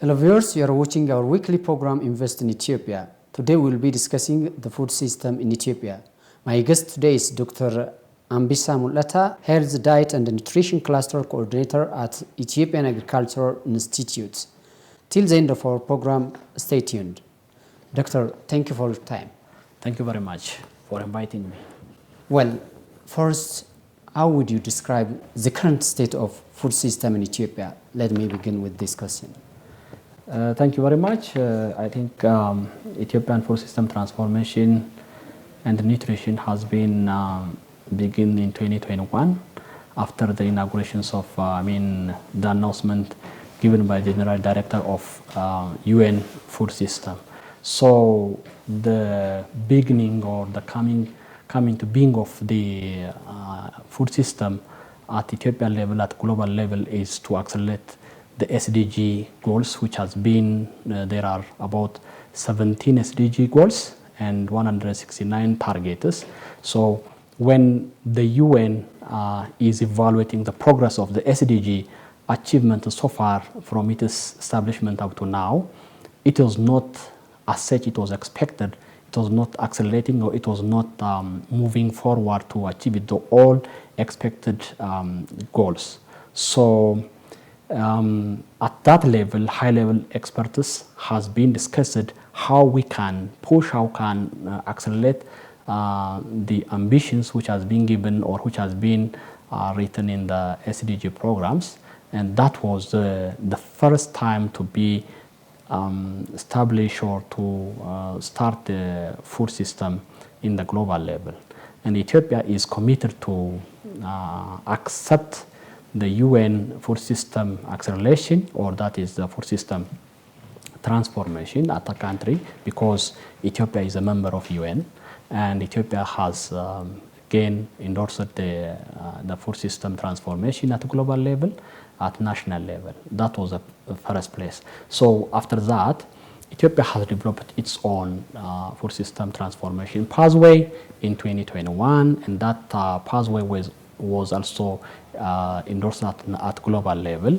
Hello viewers, you are watching our weekly program Invest in Ethiopia. Today we will be discussing the food system in Ethiopia. My guest today is Dr. Ambisa Mulata, Health, Diet and Nutrition Cluster Coordinator at Ethiopian Agricultural Institute. Till the end of our program, stay tuned. Doctor, thank you for your time. Thank you very much for inviting me. Well, first, how would you describe the current state of food system in Ethiopia? Let me begin with this question. Thank you very much. I think Ethiopian food system transformation and nutrition has been begun in 2021 after the inaugurations of, the announcement given by the General Director of UN food system. So the beginning or the coming to being of the food system at Ethiopian level, at global level, is to accelerate the SDG goals, which has been, there are about 17 SDG goals and 169 targets. So when the UN is evaluating the progress of the SDG achievement so far from its establishment up to now, it was not as such it was expected. It was not accelerating, or it was not moving forward to achieve the all expected goals. So at that level, high-level expertise has been discussed how we can push, how can accelerate the ambitions which has been given or which has been written in the SDG programs, and that was the first time to be established or to start the food system in the global level. And Ethiopia is committed to accept the UN food system acceleration, or that is the food system transformation at a country, because Ethiopia is a member of UN, and Ethiopia has again endorsed the food system transformation at global level, at national level. That was the first place. So after that, Ethiopia has developed its own food system transformation pathway in 2021, and that pathway was also endorsed at global level.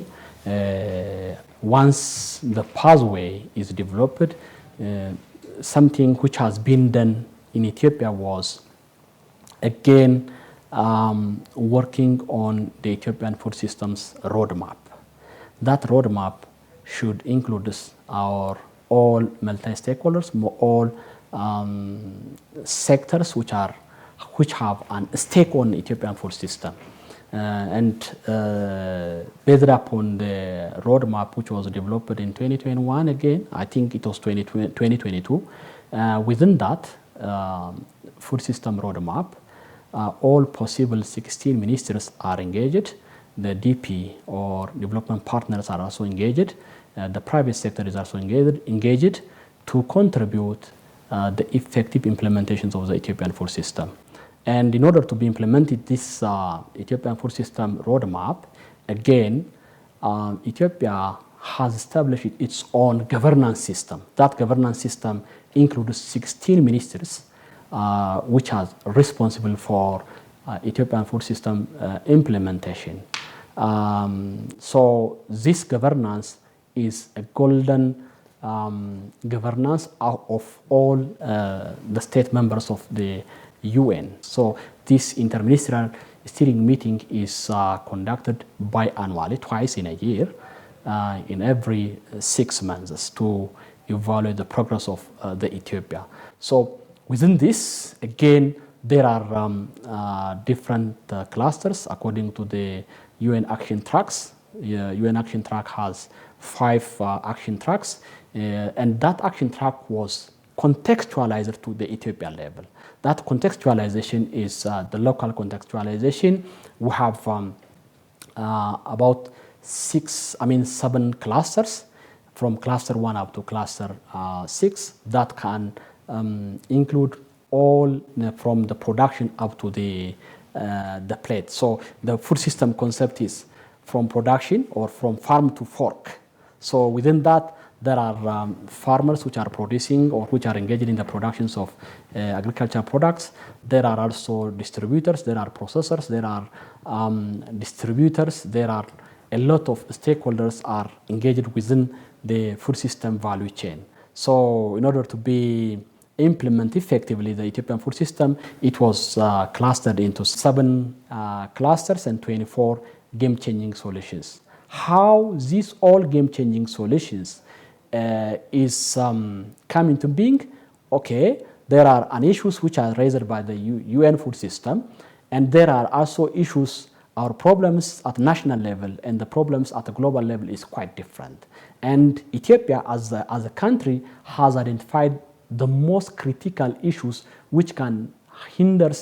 Once the pathway is developed, something which has been done in Ethiopia was again working on the Ethiopian food system's roadmap. That roadmap should include our all multi-stakeholders, all sectors which have a stake on Ethiopian food system. Based upon the roadmap which was developed in 2021, again, I think it was 2022, within that food system roadmap, all possible 16 ministers are engaged. The DP or development partners are also engaged. The private sector is also engaged to contribute the effective implementations of the Ethiopian food system. And in order to be implemented this Ethiopian food system roadmap, again, Ethiopia has established its own governance system. That governance system includes 16 ministers, which are responsible for Ethiopian food system implementation. So this governance is a golden governance of all the state members of the UN. So this interministerial steering meeting is conducted biannually, twice in a year, in every 6 months, to evaluate the progress of the Ethiopia. So within this, again, there are different clusters according to the UN action tracks. UN action track has 5 action tracks, and that action track was contextualized to the Ethiopian level. That contextualization is the local contextualization. We have about 7 clusters, from cluster 1 up to cluster 6, that can include all from the production up to the plate. So the food system concept is from production or from farm to fork. So within that, there are farmers which are producing or which are engaged in the productions of agricultural products. There are also distributors, there are processors, there are distributors, there are a lot of stakeholders are engaged within the food system value chain. So in order to be implement effectively the Ethiopian food system, it was clustered into 7 clusters and 24 game-changing solutions. How these all game-changing solutions is coming to being? Okay, there are issues which are raised by the UN food system, and there are also issues or problems at national level, and the problems at the global level is quite different. And Ethiopia as a country has identified the most critical issues which can hinder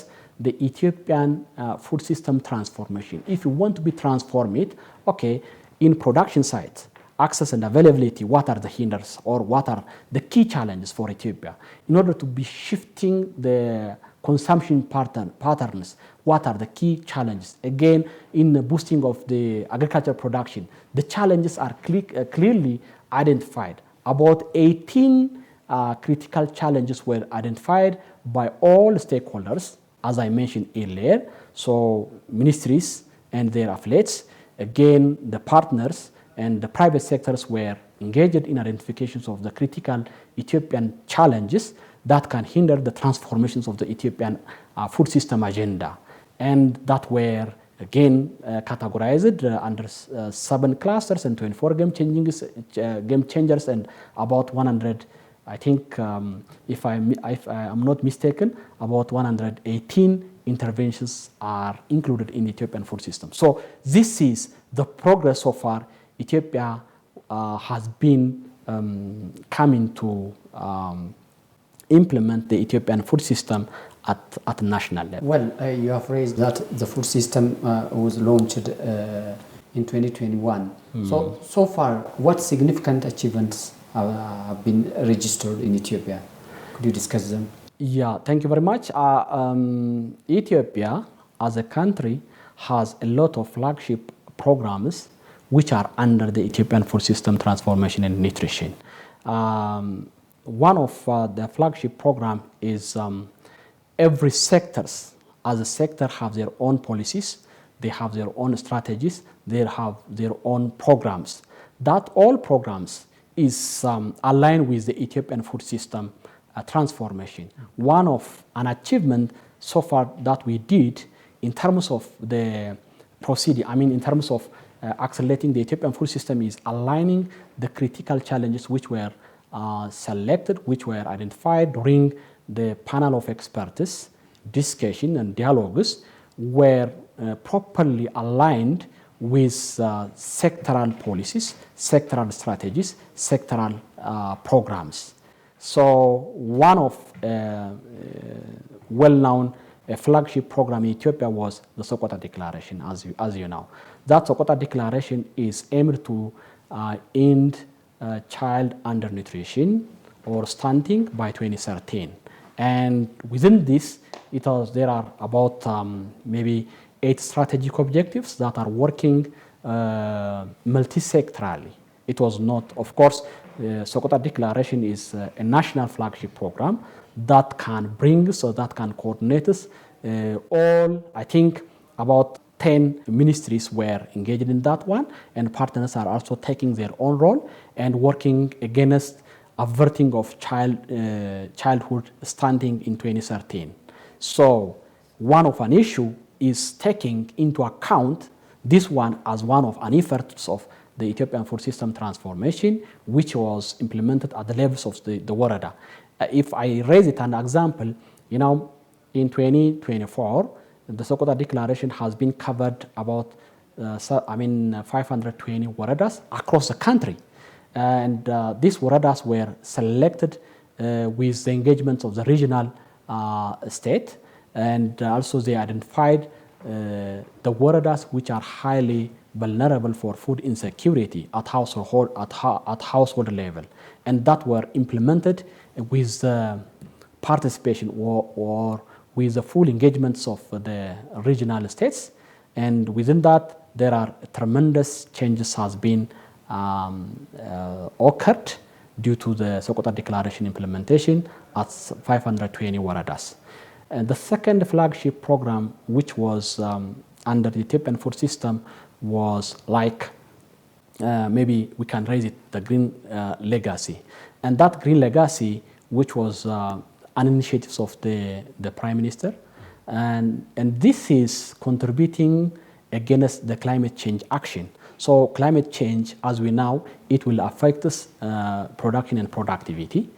the Ethiopian food system transformation. If you want to be transform it, okay, in production sites, access and availability, what are the hinders or what are the key challenges for Ethiopia? In order to be shifting the consumption patterns, what are the key challenges? Again, in the boosting of the agricultural production, the challenges are clearly identified. About 18 critical challenges were identified by all stakeholders, as I mentioned earlier. So ministries and their affiliates, again, the partners and the private sectors were engaged in identifications of the critical Ethiopian challenges that can hinder the transformations of the Ethiopian food system agenda. And that were, again, categorized under 7 clusters and 24 game changers and about 100, I think, if I'm not mistaken, about 118 interventions are included in the Ethiopian food system. So this is the progress so far Ethiopia has been coming to implement the Ethiopian food system at national level. Well, you have raised that the food system was launched in 2021. So far, what significant achievements have been registered in Ethiopia? Could you discuss them? Yeah, thank you very much. Ethiopia, as a country, has a lot of flagship programs which are under the Ethiopian food system transformation and nutrition. One of the flagship program is every sectors, as a sector, have their own policies, they have their own strategies, they have their own programs. That all programs is aligned with the Ethiopian food system transformation. One of an achievement so far that we did in terms of the procedure, in terms of accelerating the Ethiopian food system is aligning the critical challenges which were selected, which were identified during the panel of experts, discussion and dialogues were properly aligned with sectoral policies, sectoral strategies, sectoral programs. So one of well-known flagship program in Ethiopia was the Sokota Declaration, as you know. That Sokota Declaration is aimed to end child undernutrition or stunting by 2013. And within this, there are about maybe 8 strategic objectives that are working multi-sectorally. It was not, of course, the Sokota Declaration is a national flagship program that can bring, so that can coordinate us. All, I think, about 10 ministries were engaged in that one, and partners are also taking their own role and working against averting of childhood stunting in 2013. So one of an issue is taking into account this one as one of an efforts of the Ethiopian food system transformation, which was implemented at the levels of the Warada. If I raise it an example, in 2024, the Sokota Declaration has been covered about 520 Waradas across the country. And these Waradas were selected with the engagement of the regional state, and also they identified the Waradas which are highly vulnerable for food insecurity at household level, and that were implemented with the participation or with the full engagements of the regional states. And within that, there are tremendous changes has been occurred due to the Sokota Declaration implementation at 520 Waradas. And the second flagship program, which was under the Ethiopian food system, was like maybe we can raise it the green legacy. And that green legacy, which was an initiative of the Prime Minister, and this is contributing against the climate change action. So climate change, as we know, it will affect us, production and productivity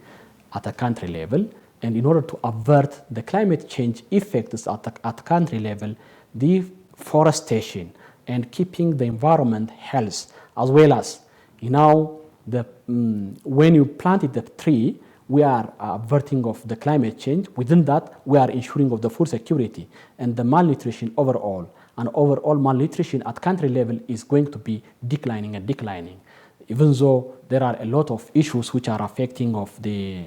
at a country level. And in order to avert the climate change effects at country level, deforestation and keeping the environment healthy, as well as, when you planted the tree, we are averting of the climate change. Within that, we are ensuring of the food security and the malnutrition overall. And overall malnutrition at country level is going to be declining and declining, even though there are a lot of issues which are affecting of the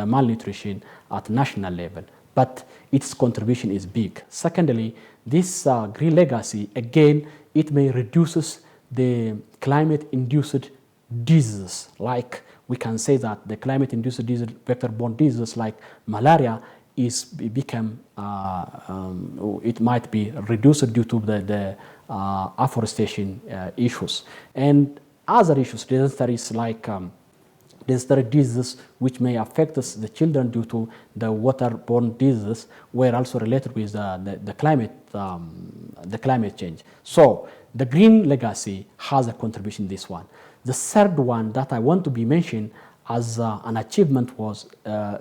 malnutrition at national level. But its contribution is big. Secondly, this green legacy, again, it may reduce the climate-induced diseases. Like we can say that the climate-induced disease, vector-borne diseases like malaria, it might be reduced due to the afforestation issues. And other issues, disaster like disaster diseases which may affect the children due to the waterborne diseases were also related with the climate change. So the green legacy has a contribution in this one. The third one that I want to be mentioned as an achievement was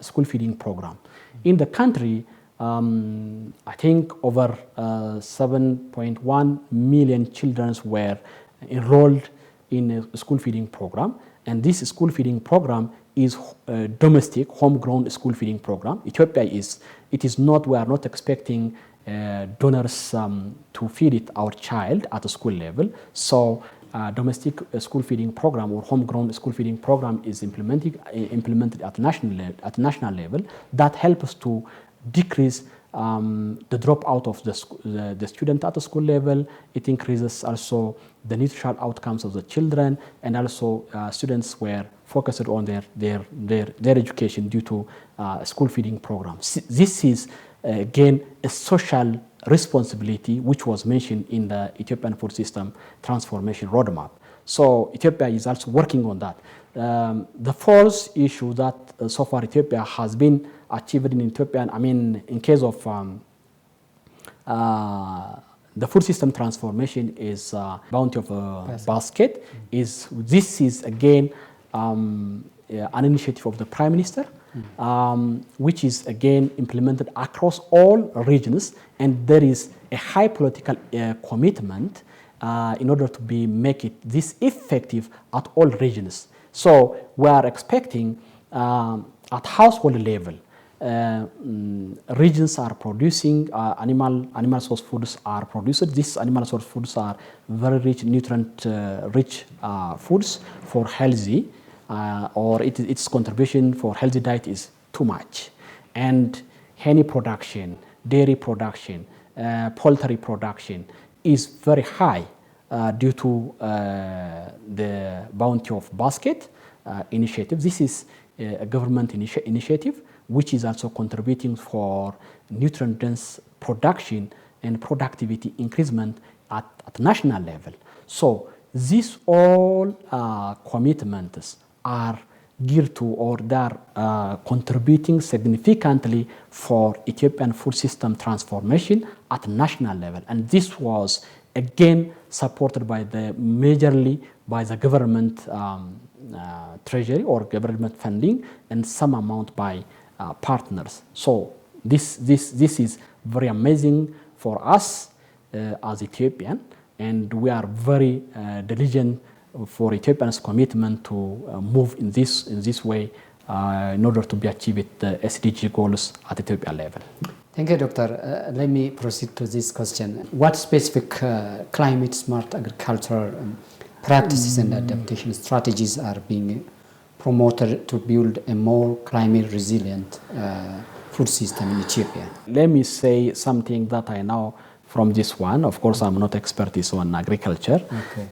school feeding program. In the country, I think over 7.1 million children were enrolled in a school feeding program. And this school feeding program is a domestic, homegrown school feeding program. Ethiopia we are not expecting donors to feed our child at a school level. So domestic school feeding program or homegrown school feeding program is implemented at national level. That helps us to decrease the dropout of the student at the school level. It increases also the nutritional outcomes of the children, and also students were focused on their education due to school feeding programs. This is again a social responsibility which was mentioned in the Ethiopian food system transformation roadmap. So Ethiopia is also working on that. The fourth issue that so far Ethiopia has been achieved in Ethiopian, in case of the food system transformation is bounty of a basket. This is again an initiative of the Prime Minister, which is again implemented across all regions, and there is a high political commitment in order to make it this effective at all regions. So we are expecting at household level, regions are producing animal source foods are produced. These animal source foods are very rich, nutrient rich foods for healthy, or its contribution for healthy diet is too much. And honey production, dairy production, poultry production is very high due to the bounty of basket initiative. This is a government initiative which is also contributing for nutrient-dense production and productivity increasement at national level. So these all commitments are geared to, or they are contributing significantly for Ethiopian food system transformation at national level. And this was again supported by majorly by the government treasury or government funding, and some amount by partners. So this is very amazing for us as Ethiopian, and we are very diligent for Ethiopians' commitment to move in this way in order to be achieved the SDG goals at Ethiopia level. Thank you, Doctor. Let me proceed to this question. What specific climate smart agriculture practices and adaptation strategies are being promoted to build a more climate resilient food system in Ethiopia? Let me say something that I know from this one. Of course, I'm not expertise on agriculture. Okay.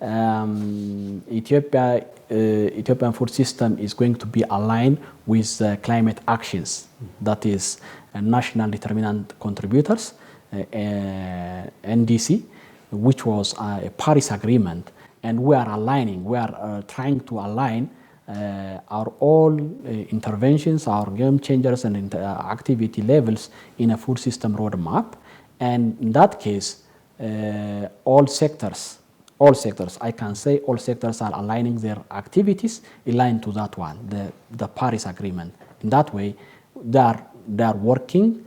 Ethiopian food system is going to be aligned with climate actions. That is national determinant contributors, NDC, which was a Paris Agreement. and we are aligning, we are trying to align our all interventions, our game changers and activity levels in a food system roadmap. And in that case, all sectors, I can say all sectors are aligning their activities in line to that one, the Paris Agreement. In that way, they are working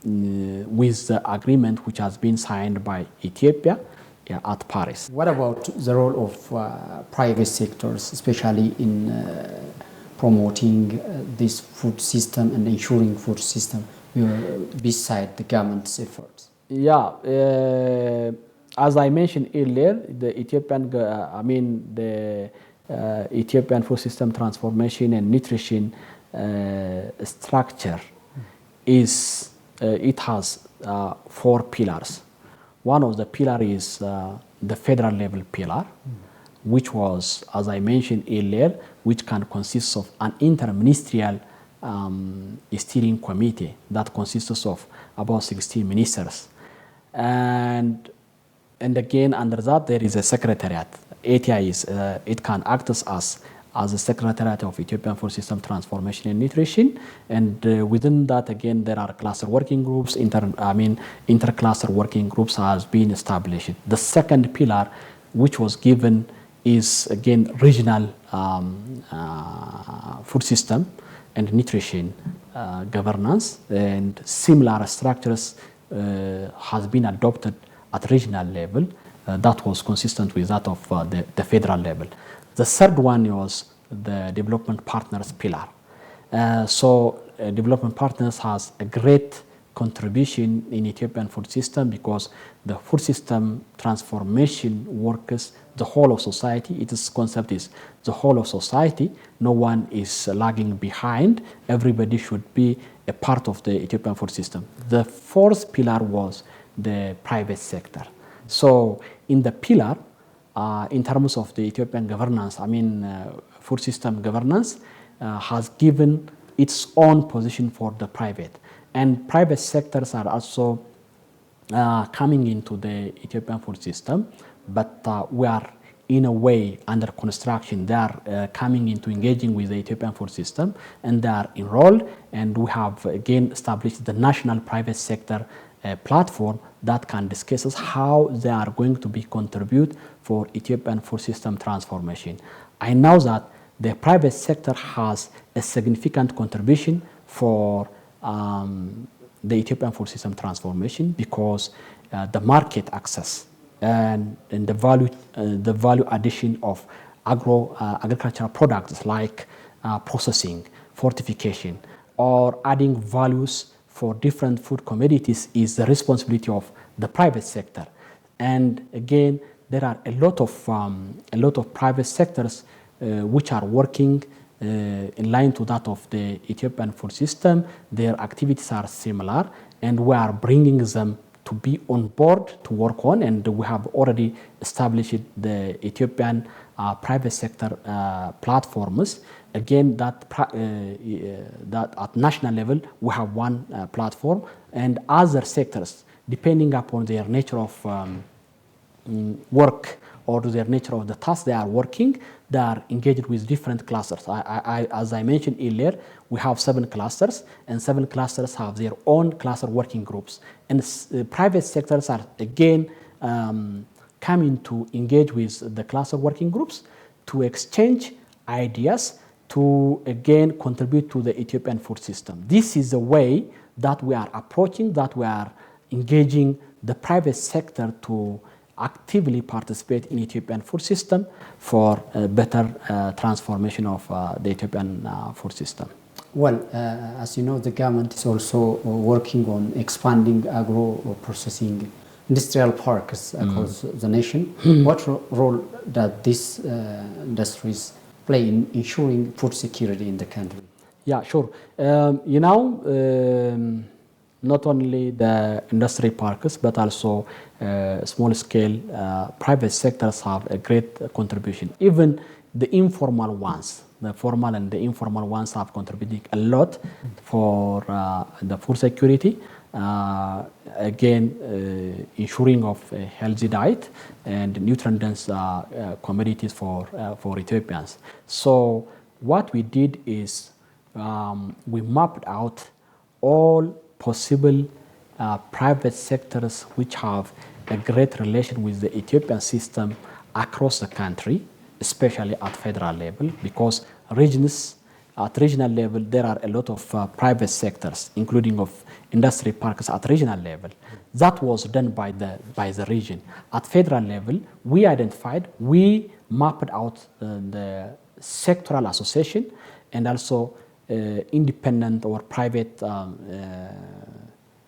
with the agreement which has been signed by Ethiopia at Paris. What about the role of private sectors, especially in promoting this food system and ensuring food system beside the government's efforts? Yeah, as I mentioned earlier, the Ethiopian food system transformation and nutrition structure is it has 4 pillars. One of the pillars is the federal level pillar, which was, as I mentioned earlier, which can consist of an interministerial steering committee that consists of about 16 ministers. And again, under that, there is a secretariat. ATI is, it can act as a secretariat of Ethiopian food system transformation and nutrition. And within that, again, there are cluster working groups, inter-cluster working groups has been established. The second pillar, which was given, is again regional food system and nutrition governance, and similar structures has been adopted at regional level that was consistent with that of the federal level. The third one was the development partners pillar. Development partners has a great contribution in Ethiopian food system because the food system transformation works the whole of society. Its concept is the whole of society. No one is lagging behind. Everybody should be a part of the Ethiopian food system. The fourth pillar was the private sector. So in the pillar, in terms of the Ethiopian governance, food system governance has given its own position for the private. And private sectors are also coming into the Ethiopian food system, but we are in a way under construction. They are coming into engaging with the Ethiopian food system, and they are enrolled, and we have again established the national private sector platform that can discuss how they are going to be contribute for Ethiopian food system transformation. I know that the private sector has a significant contribution for the Ethiopian food system transformation because the market access and the value addition of agricultural products like processing, fortification, or adding values for different food commodities is the responsibility of the private sector. And again, there are a lot of private sectors which are working in line to that of the Ethiopian food system. Their activities are similar, and we are bringing them to be on board to work on, and we have already established the Ethiopian private sector platforms. Again, that at national level we have one platform, and other sectors, depending upon their nature of work or their nature of the task they are working, they are engaged with different clusters. As I mentioned earlier, we have 7 clusters, and 7 clusters have their own cluster working groups. And private sectors are again coming to engage with the cluster working groups to exchange ideas to again contribute to the Ethiopian food system. This is the way that we are approaching, that we are engaging the private sector to actively participate in Ethiopian food system for a better transformation of the Ethiopian food system. Well, as you know, the government is also working on expanding agro-processing industrial parks across the nation. What role does these industries play in ensuring food security in the country? Yeah, sure. Not only the industry parks, but also small-scale private sectors have a great contribution. Even the informal ones, the formal and the informal ones have contributed a lot for the food security. again ensuring of a healthy diet and nutrient-dense commodities for Ethiopians. So what we did is we mapped out all possible private sectors which have a great relation with the Ethiopian system across the country, especially at federal level, because at regional level there are a lot of private sectors, including of industry parks at regional level. That was done by the region. At federal level, we mapped out the sectoral association and also independent or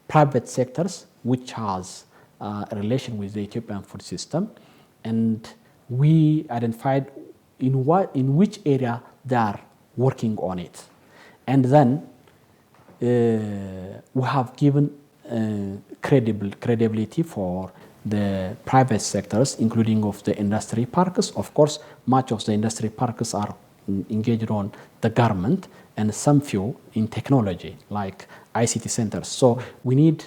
private sectors which has a relation with the Ethiopian food system, and we identified in which area they are working on it, and then we have given credibility for the private sectors, including of the industry parks. Of course, much of the industry parks are engaged on the government, and some few in technology like ICT centers. So we need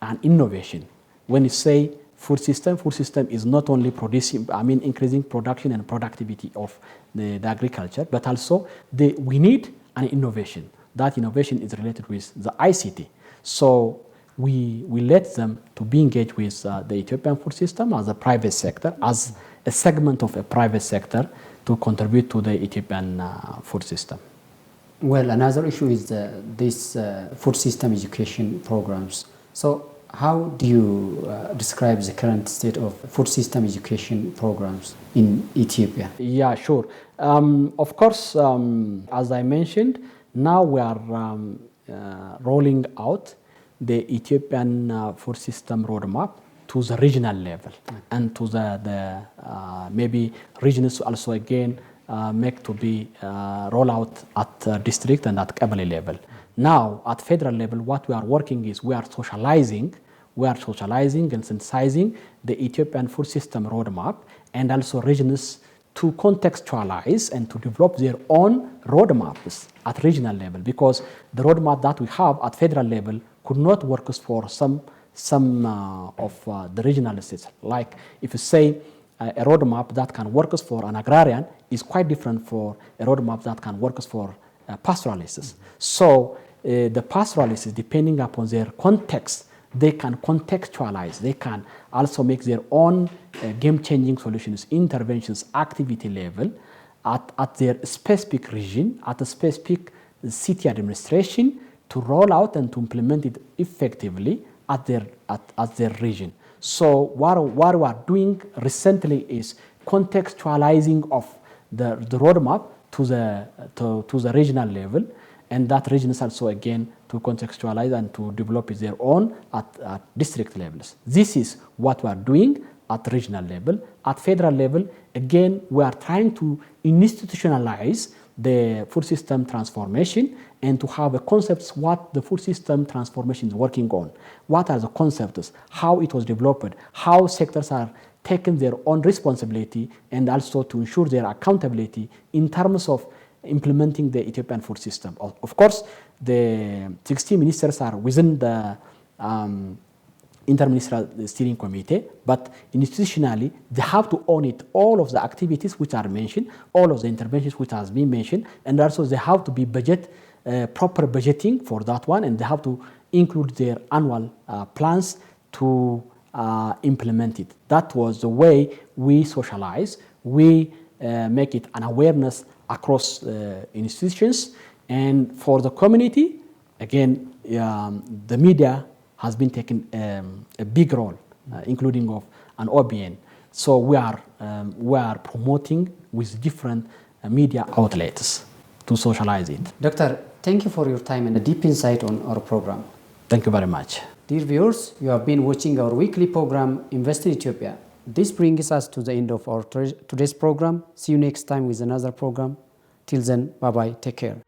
an innovation. When you say food system is not only increasing production and productivity of the agriculture, but also we need an innovation. That innovation is related with the ICT. So we let them to be engaged with the Ethiopian food system as a private sector, as a segment of a private sector to contribute to the Ethiopian food system. Well, another issue is this food system education programs. So how do you describe the current state of food system education programs in Ethiopia? Yeah, sure. Of course, as I mentioned, now we are rolling out the Ethiopian food system roadmap to the regional level and to the maybe regions also again make to be roll out at district and at Kabale level. Now at federal level, what we are working is we are socializing and synthesizing the Ethiopian food system roadmap and also regions to contextualize and to develop their own roadmaps at regional level, because the roadmap that we have at federal level could not work for some of the regional states. Like if you say a roadmap that can work for an agrarian is quite different for a roadmap that can work for pastoralists. So the pastoralists, depending upon their context, they can contextualize, they can also make their own game-changing solutions, interventions, activity level at their specific region, at a specific city administration to roll out and to implement it effectively at their region. So what we are doing recently is contextualizing of the roadmap to the regional level, and that region is also again to contextualize and to develop their own at district levels. This is what we are doing at regional level. At federal level, again, we are trying to institutionalize the food system transformation and to have a concept what the food system transformation is working on. What are the concepts, how it was developed, how sectors are taking their own responsibility, and also to ensure their accountability in terms of implementing the Ethiopian food system. Of course, the 16 ministers are within the interministerial steering committee, but institutionally they have to own it, all of the activities which are mentioned, all of the interventions which has been mentioned, and also they have to be proper budgeting for that one, and they have to include their annual plans to implement it. That was the way we socialize, we make it an awareness across institutions, and for the community, again, the media has been taking a big role, including of an OBN. So we are promoting with different media outlets to socialize it. Doctor, thank you for your time and a deep insight on our program. Thank you very much. Dear viewers, you have been watching our weekly program, Invest in Ethiopia. This brings us to the end of our today's program. See you next time with another program. Till then, bye-bye. Take care.